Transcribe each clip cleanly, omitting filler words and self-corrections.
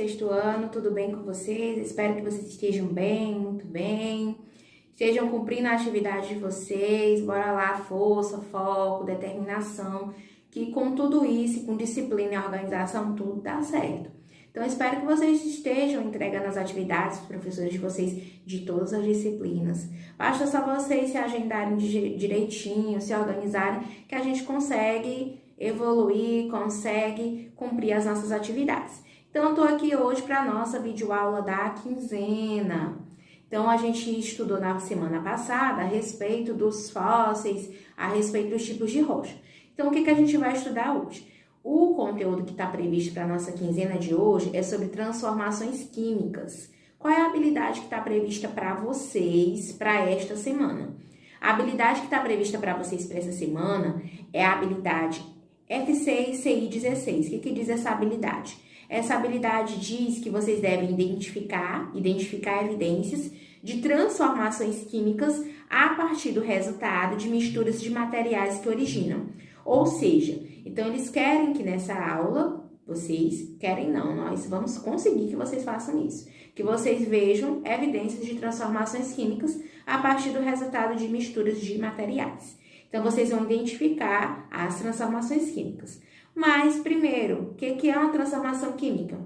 sexto ano, tudo bem com vocês? Espero que vocês estejam bem, muito bem. Estejam cumprindo a atividade de vocês. Bora lá, força, foco, determinação, que com tudo isso, com disciplina e organização, tudo dá certo. Então, espero que vocês estejam entregando as atividades para os professores de vocês de todas as disciplinas. Basta só vocês se agendarem direitinho, se organizarem, que a gente consegue evoluir, consegue cumprir as nossas atividades. Então, eu tô aqui hoje para a nossa videoaula da quinzena. Então, a gente estudou na semana passada a respeito dos fósseis, a respeito dos tipos de rocha. Então, o que a gente vai estudar hoje? O conteúdo que está previsto para a nossa quinzena de hoje é sobre transformações químicas. Qual é a habilidade que está prevista para vocês para esta semana? A habilidade que está prevista para vocês para essa semana é a habilidade F6CI16. O que diz essa habilidade? Essa habilidade diz que vocês devem identificar evidências de transformações químicas a partir do resultado de misturas de materiais que originam. Ou seja, então eles querem que nessa aula, nós vamos conseguir que vocês façam isso. Que vocês vejam evidências de transformações químicas a partir do resultado de misturas de materiais. Então, vocês vão identificar as transformações químicas. Mas, primeiro, o que é uma transformação química?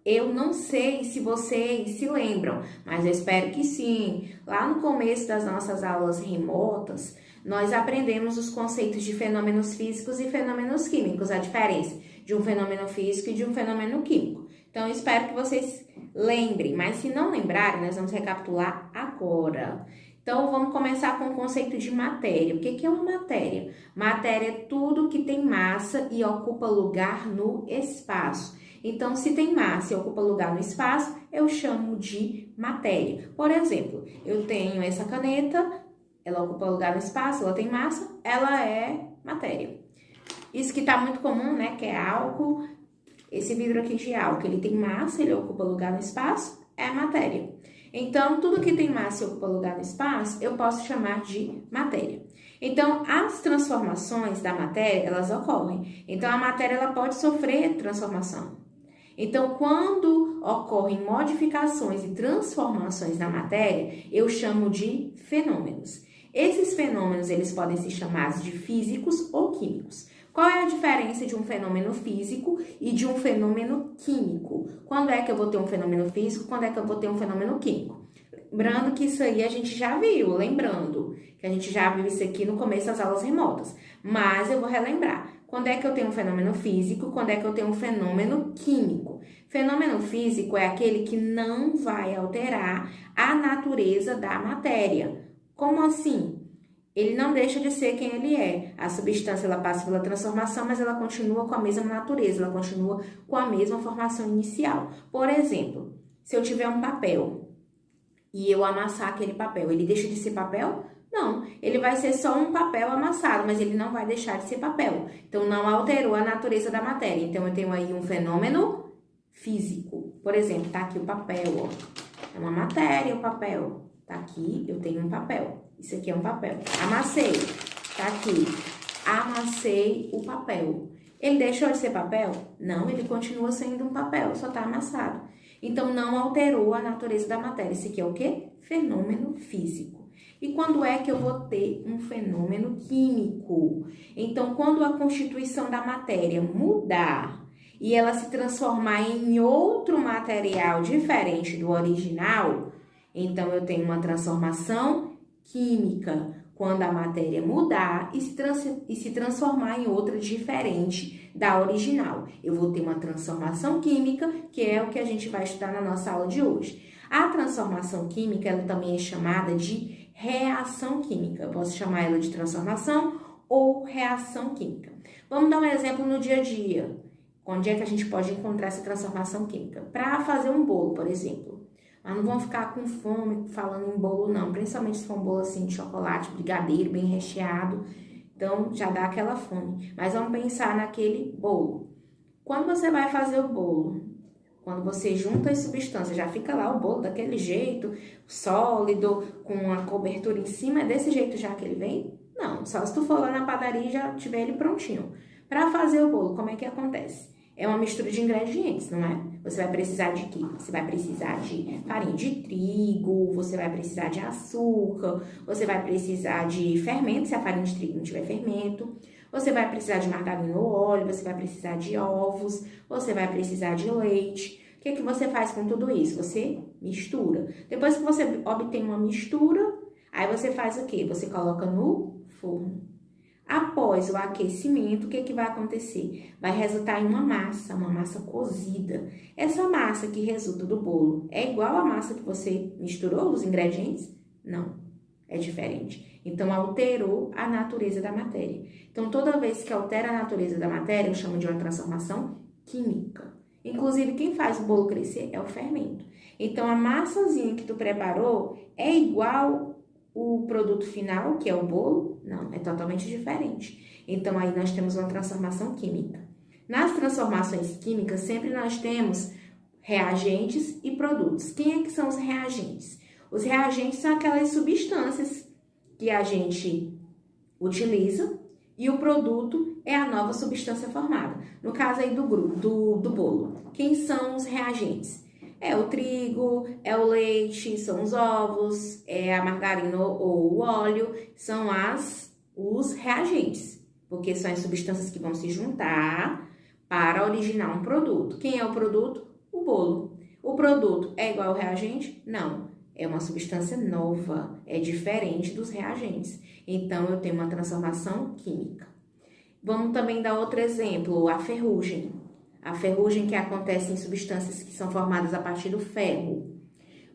Eu não sei se vocês se lembram, mas eu espero que sim. Lá no começo das nossas aulas remotas, nós aprendemos os conceitos de fenômenos físicos e fenômenos químicos, a diferença de um fenômeno físico e de um fenômeno químico. Então, eu espero que vocês lembrem, mas se não lembrarem, nós vamos recapitular agora. Então, vamos começar com o conceito de matéria. O que é uma matéria? Matéria é tudo que tem massa e ocupa lugar no espaço. Então, se tem massa e ocupa lugar no espaço, eu chamo de matéria. Por exemplo, eu tenho essa caneta, ela ocupa lugar no espaço, ela tem massa, ela é matéria. Isso que está muito comum, né, que é álcool. Esse vidro aqui de álcool, ele tem massa, ele ocupa lugar no espaço, é matéria. Então, tudo que tem massa e ocupa lugar no espaço, eu posso chamar de matéria. Então, as transformações da matéria, elas ocorrem. Então, a matéria, ela pode sofrer transformação. Então, quando ocorrem modificações e transformações na matéria, eu chamo de fenômenos. Esses fenômenos, eles podem ser chamados de físicos ou químicos. Qual é a diferença de um fenômeno físico e de um fenômeno químico? Quando é que eu vou ter um fenômeno físico? Quando é que eu vou ter um fenômeno químico? Lembrando que isso aí a gente já viu, lembrando que a gente já viu isso aqui no começo das aulas remotas. Mas eu vou relembrar. Quando é que eu tenho um fenômeno físico? Quando é que eu tenho um fenômeno químico? Fenômeno físico é aquele que não vai alterar a natureza da matéria. Como assim? Ele não deixa de ser quem ele é. A substância, ela passa pela transformação, mas ela continua com a mesma natureza, ela continua com a mesma formação inicial. Por exemplo, se eu tiver um papel e eu amassar aquele papel, ele deixa de ser papel? Não, ele vai ser só um papel amassado, mas ele não vai deixar de ser papel. Então, não alterou a natureza da matéria. Então, eu tenho aí um fenômeno físico. Por exemplo, tá aqui o papel, ó. É uma matéria o papel. Tá aqui, eu tenho um papel. Isso aqui é um papel. Amassei. Tá aqui. Amassei o papel. Ele deixou de ser papel? Não, ele continua sendo um papel, só tá amassado. Então, não alterou a natureza da matéria. Isso aqui é o quê? Fenômeno físico. E quando é que eu vou ter um fenômeno químico? Então, quando a constituição da matéria mudar e ela se transformar em outro material diferente do original, então eu tenho uma transformação química. Quando a matéria mudar e se transformar em outra diferente da original. Eu vou ter uma transformação química, que é o que a gente vai estudar na nossa aula de hoje. A transformação química, ela também é chamada de reação química. Eu posso chamar ela de transformação ou reação química. Vamos dar um exemplo no dia a dia. Onde é que a gente pode encontrar essa transformação química? Para fazer um bolo, por exemplo. Mas não vão ficar com fome falando em bolo, não. Principalmente se for um bolo assim de chocolate, brigadeiro, bem recheado. Então, já dá aquela fome. Mas vamos pensar naquele bolo. Quando você vai fazer o bolo, quando você junta as substâncias, já fica lá o bolo daquele jeito, sólido, com a cobertura em cima. É desse jeito já que ele vem? Não, só se tu for lá na padaria e já tiver ele prontinho. Para fazer o bolo, como é que acontece? é uma mistura de ingredientes, não é? Você vai precisar de quê? Você vai precisar de farinha de trigo, você vai precisar de açúcar, você vai precisar de fermento, se a farinha de trigo não tiver fermento, você vai precisar de margarina ou óleo, você vai precisar de ovos, você vai precisar de leite. O que você faz com tudo isso? Você mistura. Depois que você obtém uma mistura, aí você faz o quê? Você coloca no forno. Após o aquecimento, o que vai acontecer? Vai resultar em uma massa cozida. Essa massa que resulta do bolo é igual à massa que você misturou os ingredientes? Não, é diferente. Então, alterou a natureza da matéria. Então, toda vez que altera a natureza da matéria, eu chamo de uma transformação química. Inclusive, quem faz o bolo crescer é o fermento. Então, a massazinha que tu preparou é igual o produto final, que é o bolo? Não, é totalmente diferente. Então, aí nós temos uma transformação química. Nas transformações químicas, sempre nós temos reagentes e produtos. Quem é que são os reagentes? Os reagentes são aquelas substâncias que a gente utiliza e o produto é a nova substância formada. No caso aí do bolo, quem são os reagentes? É o trigo, é o leite, são os ovos, é a margarina ou o óleo, são os reagentes, porque são as substâncias que vão se juntar para originar um produto. Quem é o produto? O bolo. O produto é igual ao reagente? Não. É uma substância nova, é diferente dos reagentes. Então, eu tenho uma transformação química. Vamos também dar outro exemplo, a ferrugem. A ferrugem que acontece em substâncias que são formadas a partir do ferro.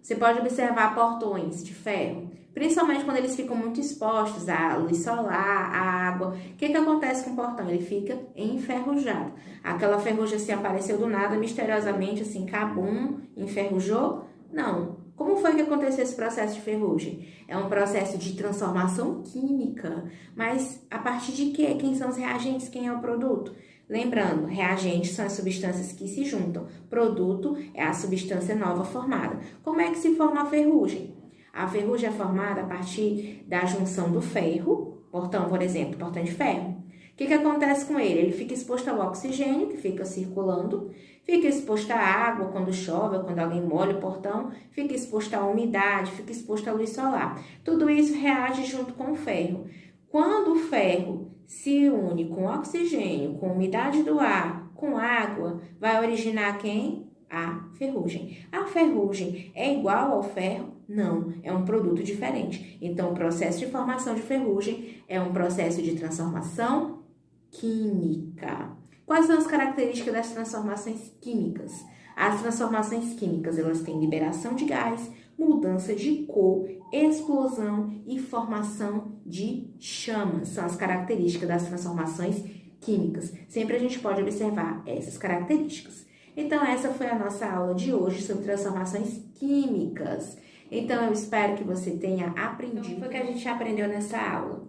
Você pode observar portões de ferro, principalmente quando eles ficam muito expostos à luz solar, à água. O que acontece com o portão? Ele fica enferrujado. Aquela ferrugem assim apareceu do nada, misteriosamente, assim, cabum, enferrujou? Não. Como foi que aconteceu esse processo de ferrugem? É um processo de transformação química. Mas a partir de quê? Quem são os reagentes? Quem é o produto? Lembrando, reagentes são as substâncias que se juntam. Produto é a substância nova formada. Como é que se forma a ferrugem? A ferrugem é formada a partir da junção do ferro, portão, por exemplo, portão de ferro. O que acontece com ele? Ele fica exposto ao oxigênio, que fica circulando, fica exposto à água quando chove, quando alguém molha o portão, fica exposto à umidade, fica exposto à luz solar. Tudo isso reage junto com o ferro. Quando o ferro se une com oxigênio, com umidade do ar, com água, vai originar quem? A ferrugem. A ferrugem é igual ao ferro? Não, é um produto diferente. Então, o processo de formação de ferrugem é um processo de transformação química. Quais são as características das transformações químicas? As transformações químicas, elas têm liberação de gás, mudança de cor, explosão e formação de chamas. São as características das transformações químicas. Sempre a gente pode observar essas características. Então, essa foi a nossa aula de hoje sobre transformações químicas. Então, eu espero que você tenha aprendido. Então, foi o que a gente aprendeu nessa aula.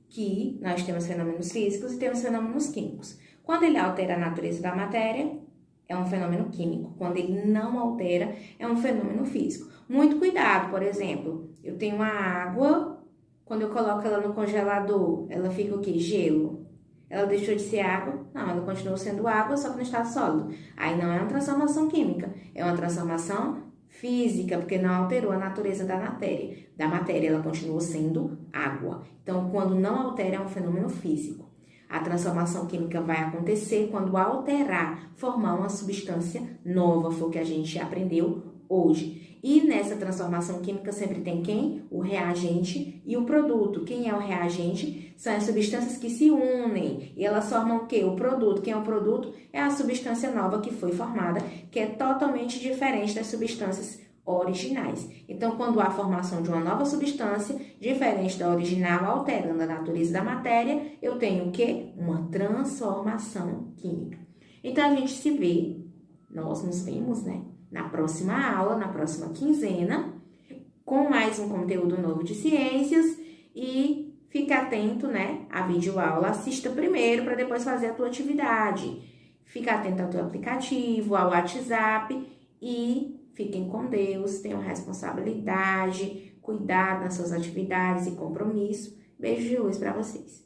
Que nós temos fenômenos físicos e temos fenômenos químicos. Quando ele altera a natureza da matéria, é um fenômeno químico. Quando ele não altera, é um fenômeno físico. Muito cuidado, por exemplo, eu tenho uma água, quando eu coloco ela no congelador, ela fica o quê? Gelo. Ela deixou de ser água? Não, ela continuou sendo água, só que no estado sólido. Aí não é uma transformação química, é uma transformação física, porque não alterou a natureza da matéria. Da matéria, ela continuou sendo água. Então, quando não altera, é um fenômeno físico. A transformação química vai acontecer quando alterar, formar uma substância nova, foi o que a gente aprendeu hoje. E nessa transformação química sempre tem quem? O reagente e o produto. Quem é o reagente? São as substâncias que se unem e elas formam o quê? O produto. Quem é o produto? É a substância nova que foi formada, que é totalmente diferente das substâncias originais. Então, quando há a formação de uma nova substância, diferente da original, alterando a natureza da matéria, eu tenho o quê? Uma transformação química. Então, a gente se vê, nós nos vemos, né? Na próxima aula, na próxima quinzena, com mais um conteúdo novo de ciências e fique atento, né, à videoaula. Assista primeiro para depois fazer a tua atividade. Fique atento ao teu aplicativo, ao WhatsApp e fiquem com Deus, tenham responsabilidade, cuidado nas suas atividades e compromisso. Beijo de luz para vocês.